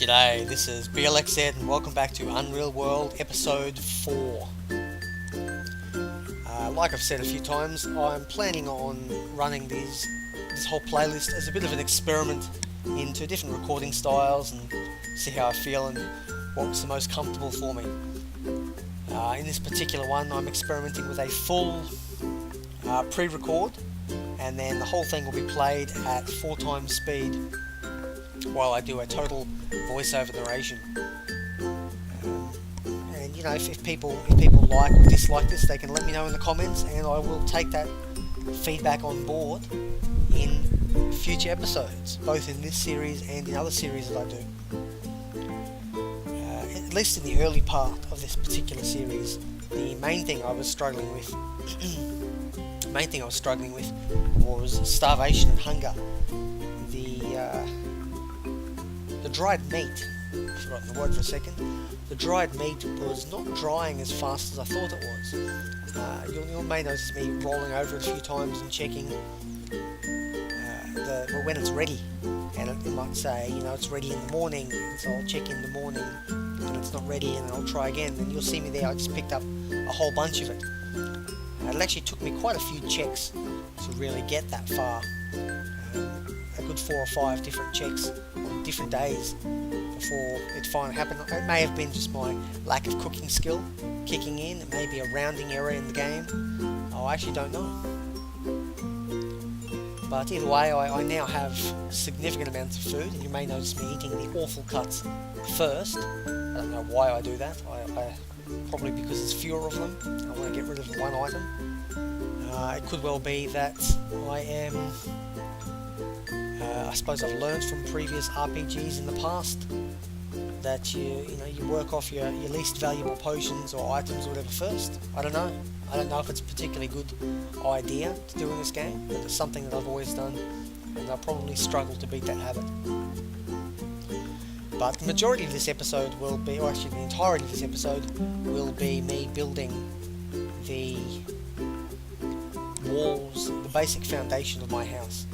G'day, this is Blxz and welcome back to Unreal World episode 4. Like I've said a few times, I'm planning on running this whole playlist as a bit of an experiment into different recording styles and see how I feel and what's the most comfortable for me. In this particular one, I'm experimenting with a full pre-record, and then the whole thing will be played at 4 times speed while I do a total voiceover narration. And you know, if people like or dislike this, they can let me know in the comments, and I will take that feedback on board in future episodes, both in this series and in other series that I do. At least in the early part of this particular series, the main thing I was struggling with was starvation and hunger. The dried meat, I've forgotten the word for a second, the dried meat was not drying as fast as I thought it was. You may notice me rolling over it a few times and checking when it's ready, and it might say, you know, it's ready in the morning, so I'll check in the morning and it's not ready, and then I'll try again, and you'll see me there. I just picked up a whole bunch of it. It actually took me quite a few checks to really get that far. A good 4 or 5 different checks on different days before it finally happened. It may have been just my lack of cooking skill kicking in. It may be a rounding error in the game. I actually don't know. But either way, I now have significant amounts of food, and you may notice me eating the awful cuts first. I don't know why I do that. I probably because there's fewer of them. I want to get rid of one item. It could well be that I suppose I've learned from previous RPGs in the past that you work off your least valuable potions or items or whatever first. I don't know if it's a particularly good idea to do in this game, but it's something that I've always done, and I'll probably struggle to beat that habit. But the majority of this episode will be, or actually the entirety of this episode will be me building the walls, the basic foundation of my house.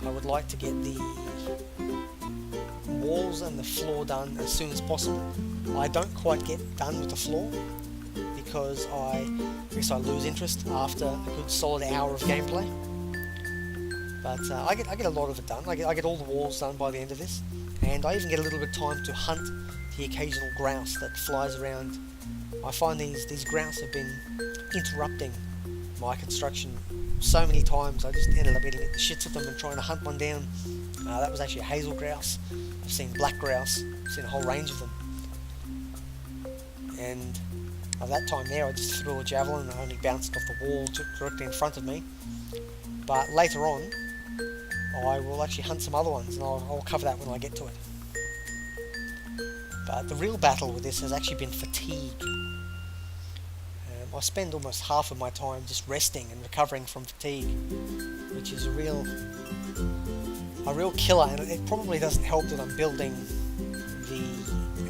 I would like to get the walls and the floor done as soon as possible. I don't quite get done with the floor because I guess I lose interest after a good solid hour of gameplay. But I get a lot of it done. I get all the walls done by the end of this, and I even get a little bit of time to hunt the occasional grouse that flies around. I find these grouse have been interrupting my construction so many times. I just ended up getting the shits of them and trying to hunt one down. That was actually a hazel grouse. I've seen black grouse. I've seen a whole range of them. And at that time there, I just threw a javelin and I only bounced off the wall directly in front of me. But later on, I will actually hunt some other ones, and I'll cover that when I get to it. But the real battle with this has actually been fatigue. I spend almost half of my time just resting and recovering from fatigue, which is a real killer, and it probably doesn't help that I'm building the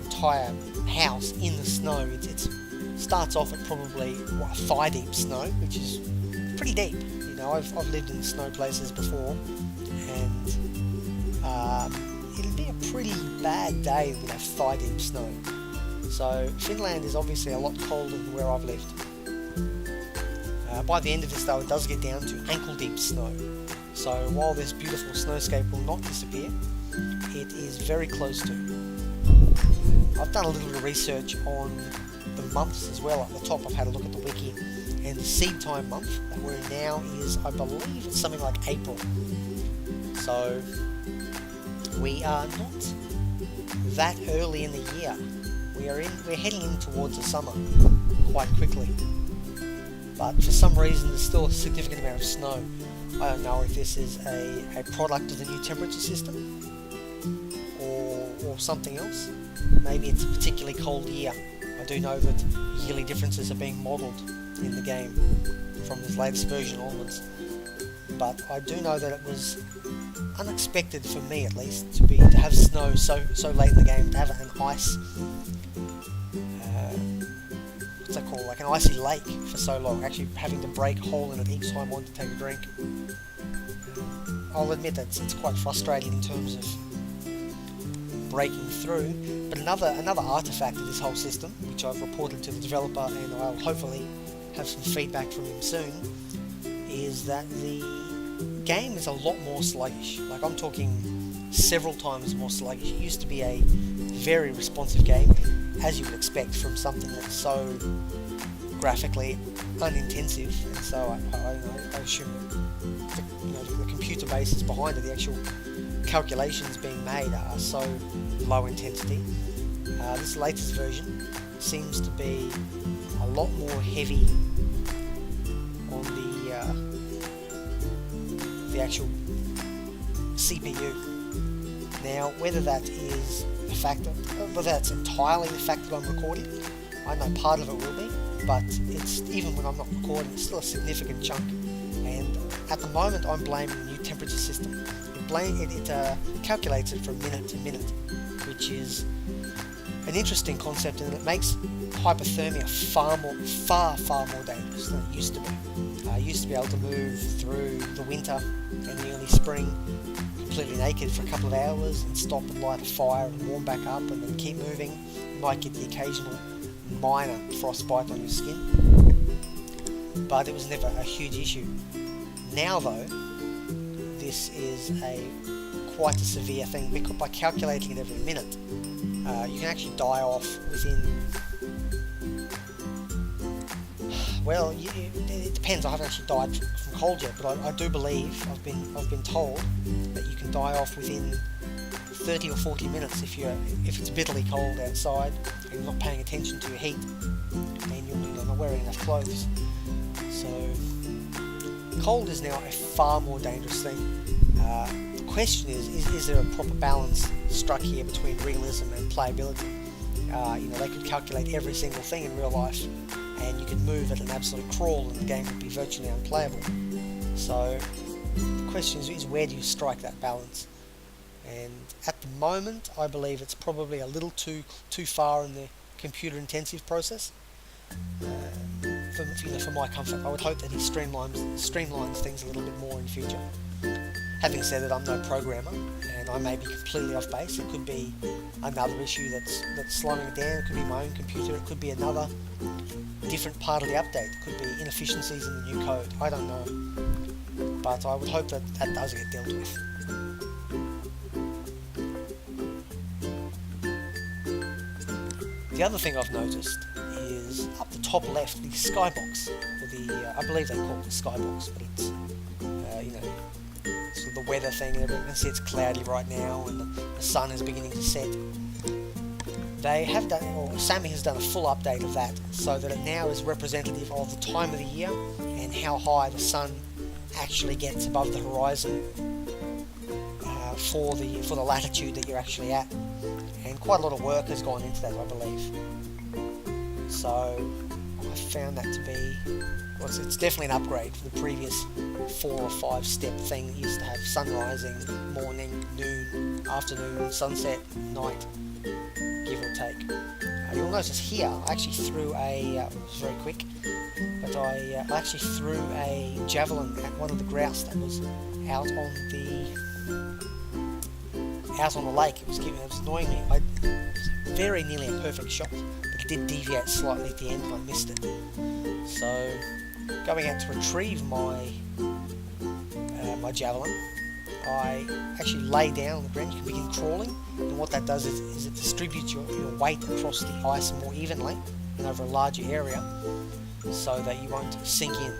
entire house in the snow. It starts off at probably thigh deep snow, which is pretty deep. You know, I've lived in snow places before, and it'd be a pretty bad day with that thigh deep snow. So Finland is obviously a lot colder than where I've lived. By the end of this though, it does get down to ankle deep snow. So while this beautiful snowscape will not disappear, it is very close to. I've done a little bit of research on the months as well. At the top I've had a look at the wiki, and the seed time month that we're in now is, I believe it's something like April. So we are not that early in the year. We're heading in towards the summer quite quickly. But for some reason there's still a significant amount of snow. I don't know if this is a product of the new temperature system or something else. Maybe it's a particularly cold year. I do know that yearly differences are being modelled in the game from this latest version onwards. But I do know that it was unexpected, for me at least, to have snow so late in the game, to have an ice what's that called, like an icy lake for so long, actually having to break a hole in it each time I wanted to take a drink. I'll admit that it's quite frustrating in terms of breaking through. But another artifact of this whole system, which I've reported to the developer and I'll hopefully have some feedback from him soon, is that the game is a lot more sluggish. Like, I'm talking several times more sluggish. It used to be a very responsive game, as you would expect from something that's so graphically unintensive, and so I assume the computer bases behind it, the actual calculations being made, are so low intensity. This latest version seems to be a lot more heavy on the actual CPU. Now, whether that is the fact that, whether that's entirely the fact that I'm recording, I know part of it will be, but it's, even when I'm not recording, it's still a significant chunk. And at the moment, I'm blaming the new temperature system. It calculates it from minute to minute, which is an interesting concept, and it makes hypothermia far more dangerous than it used to be. I used to be able to move through the winter and the early spring completely naked for a couple of hours and stop and light a fire and warm back up and then keep moving. You might get the occasional minor frostbite on your skin, but it was never a huge issue. Now though, this is quite a severe thing, because by calculating it every minute, you can actually die off within, well, it depends. I haven't actually died from cold yet, but I do believe, I've been told that you can die off within 30 or 40 minutes if it's bitterly cold outside and you're not paying attention to your heat and you're not wearing enough clothes. So cold is now a far more dangerous thing. The question is there a proper balance struck here between realism and playability? They could calculate every single thing in real life, and you could move at an absolute crawl and the game would be virtually unplayable. So the question is where do you strike that balance? And at the moment, I believe it's probably a little too far in the computer-intensive process. For my comfort, I would hope that he streamlines things a little bit more in future. Having said that, I'm no programmer, and I may be completely off base. It could be another issue that's slowing it down. It could be my own computer. It could be another different part of the update. It could be inefficiencies in the new code. I don't know, but I would hope that does get dealt with. The other thing I've noticed is up the top left, the skybox, or I believe they call it the skybox, but it's sort of the weather thing, and everything. You can see it's cloudy right now, and the sun is beginning to set. They have done, or Sammy has done a full update of that, so that it now is representative of the time of the year and how high the sun actually gets above the horizon for the latitude that you're actually at. And quite a lot of work has gone into that, I believe. So I found that to be, well, it's definitely an upgrade from the previous 4 or 5 step thing that used to have sun rising, morning, noon, afternoon, sunset, night, give or take. You'll notice here I actually threw it was very quick, but I actually threw a javelin at one of the grouse that was out on the lake. It was annoying me. It was very nearly a perfect shot, but it did deviate slightly at the end and I missed it. So going out to retrieve my javelin, I actually lay down on the ground. You can begin crawling, and what that does is it distributes your weight across the ice more evenly and over a larger area, so that you won't sink in.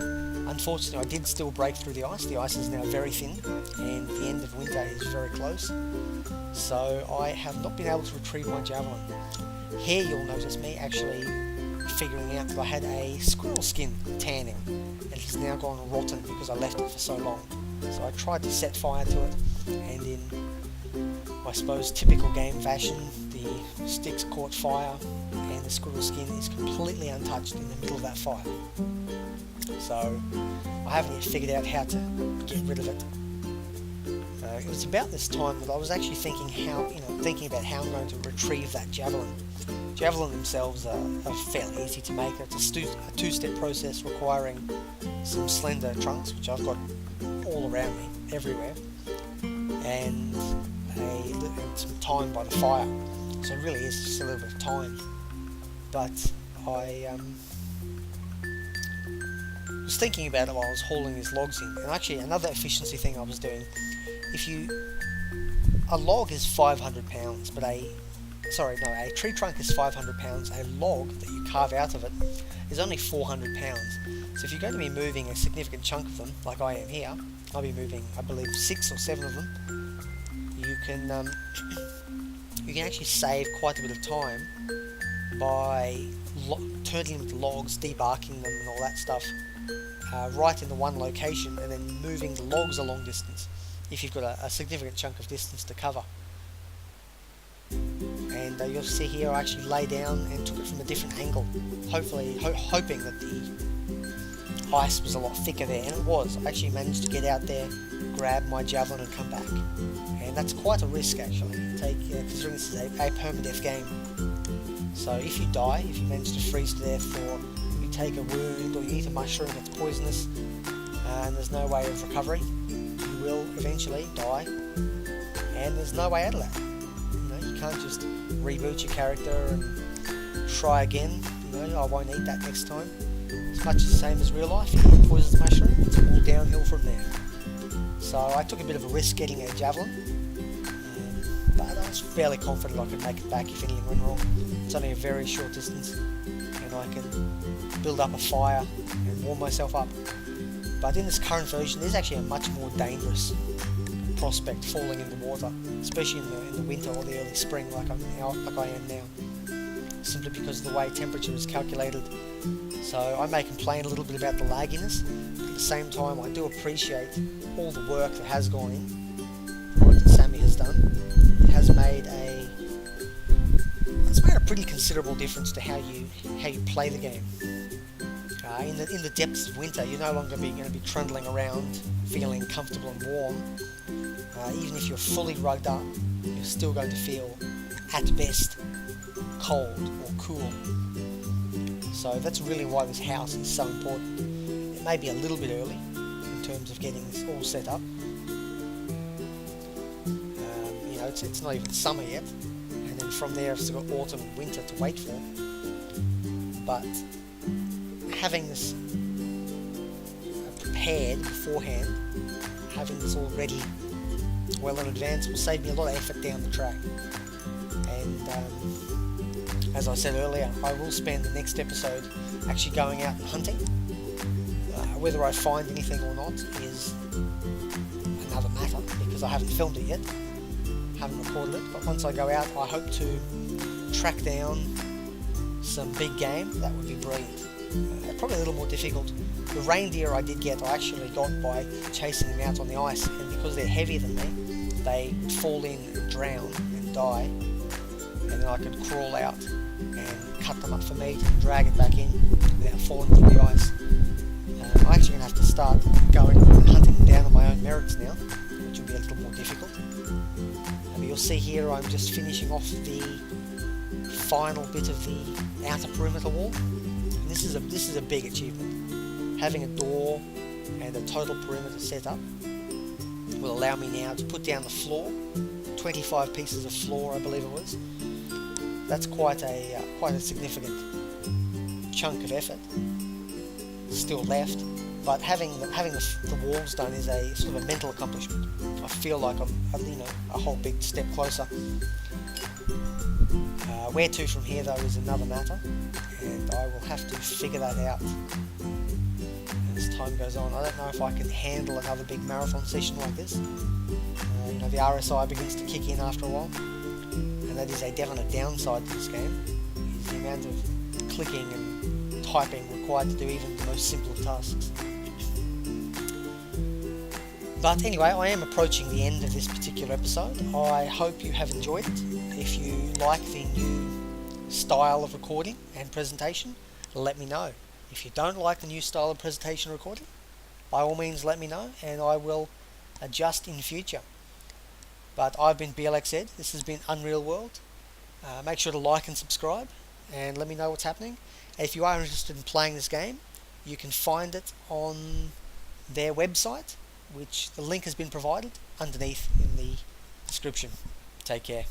Unfortunately, I did still break through the ice. The ice is now very thin, and the end of winter is very close. So I have not been able to retrieve my javelin. Here you'll notice me actually figuring out that I had a squirrel skin tanning, and it has now gone rotten because I left it for so long. So I tried to set fire to it, and in, I suppose, typical game fashion, the sticks caught fire and the squirrel skin is completely untouched in the middle of that fire. So I haven't yet figured out how to get rid of it. It was about this time that I was actually thinking about how I'm going to retrieve that javelin. Javelin themselves are fairly easy to make. It's a two-step process requiring some slender trunks, which I've got all around me, everywhere, and some time by the fire. So it really is just a little bit of time. But I was thinking about it while I was hauling these logs in, and actually another efficiency thing I was doing, a log is 500 pounds, but a tree trunk is 500 pounds, a log that you carve out of it is only 400 pounds. So if you're going to be moving a significant chunk of them, like I am here, I'll be moving, I believe, 6 or 7 of them, you can actually save quite a bit of time by turning them into logs, debarking them and all that stuff, right in the one location, and then moving the logs a long distance if you've got a significant chunk of distance to cover. And you'll see here I actually lay down and took it from a different angle, hoping that the ice was a lot thicker there, and it was. I actually managed to get out there, grab my javelin and come back, and that's quite a risk actually, considering this is a perma-death game. So if you die, if you manage to freeze to death, or you take a wound, or you eat a mushroom that's poisonous, and there's no way of recovery, you will eventually die, and there's no way out of that. You can't just reboot your character and try again. I won't eat that next time. It's much the same as real life. You eat a poisonous mushroom, it's all downhill from there. So I took a bit of a risk getting a javelin, but I was fairly confident I could make it back if anything went wrong. It's only a very short distance, and I can build up a fire and warm myself up. But in this current version, there's actually a much more dangerous prospect falling in the water, especially in the winter or the early spring, like I am now, simply because of the way temperature is calculated. So I may complain a little bit about the lagginess, but at the same time I do appreciate all the work that has gone in, the work that Sammy has done. It has made a pretty considerable difference to how you play the game. In the depths of winter, you're no longer going to be trundling around feeling comfortable and warm. Even if you're fully rugged up, you're still going to feel, at best, cold or cool. So that's really why this house is so important. It may be a little bit early in terms of getting this all set up. It's not even summer yet, and then from there it's got autumn and winter to wait for. But having this prepared beforehand, having this all ready well in advance, will save me a lot of effort down the track. And as I said earlier, I will spend the next episode actually going out and hunting. Whether I find anything or not is another matter, because I haven't filmed it yet, haven't recorded it. But once I go out, I hope to track down some big game. That would be brilliant. Probably a little more difficult. The reindeer I did get, I actually got by chasing them out on the ice, and because they're heavier than me, they fall in and drown and die, and then I could crawl out and cut them up for meat and drag it back in without falling through the ice. I'm actually going to have to start going and hunting down on my own merits now, which will be a little more difficult. But you'll see here I'm just finishing off the final bit of the outer perimeter wall. And this is a big achievement. Having a door and a total perimeter set up will allow me now to put down the floor, 25 pieces of floor I believe it was. That's quite a significant chunk of effort still left, but having the walls done is a sort of a mental accomplishment. I feel like I'm a whole big step closer. Where to from here though is another matter, and I will have to figure that out as time goes on. I don't know if I can handle another big marathon session like this. The RSI begins to kick in after a while, and that is a definite downside to this game, is the amount of clicking and typing required to do even the most simple of tasks. But anyway, I am approaching the end of this particular episode. I hope you have enjoyed it. If you like the new style of recording and presentation, let me know. If you don't like the new style of presentation and recording, by all means let me know, and I will adjust in future. But I've been Blxz. This has been Unreal World. Make sure to like and subscribe, and let me know what's happening. And if you are interested in playing this game, you can find it on their website, which the link has been provided underneath in the description. Take care.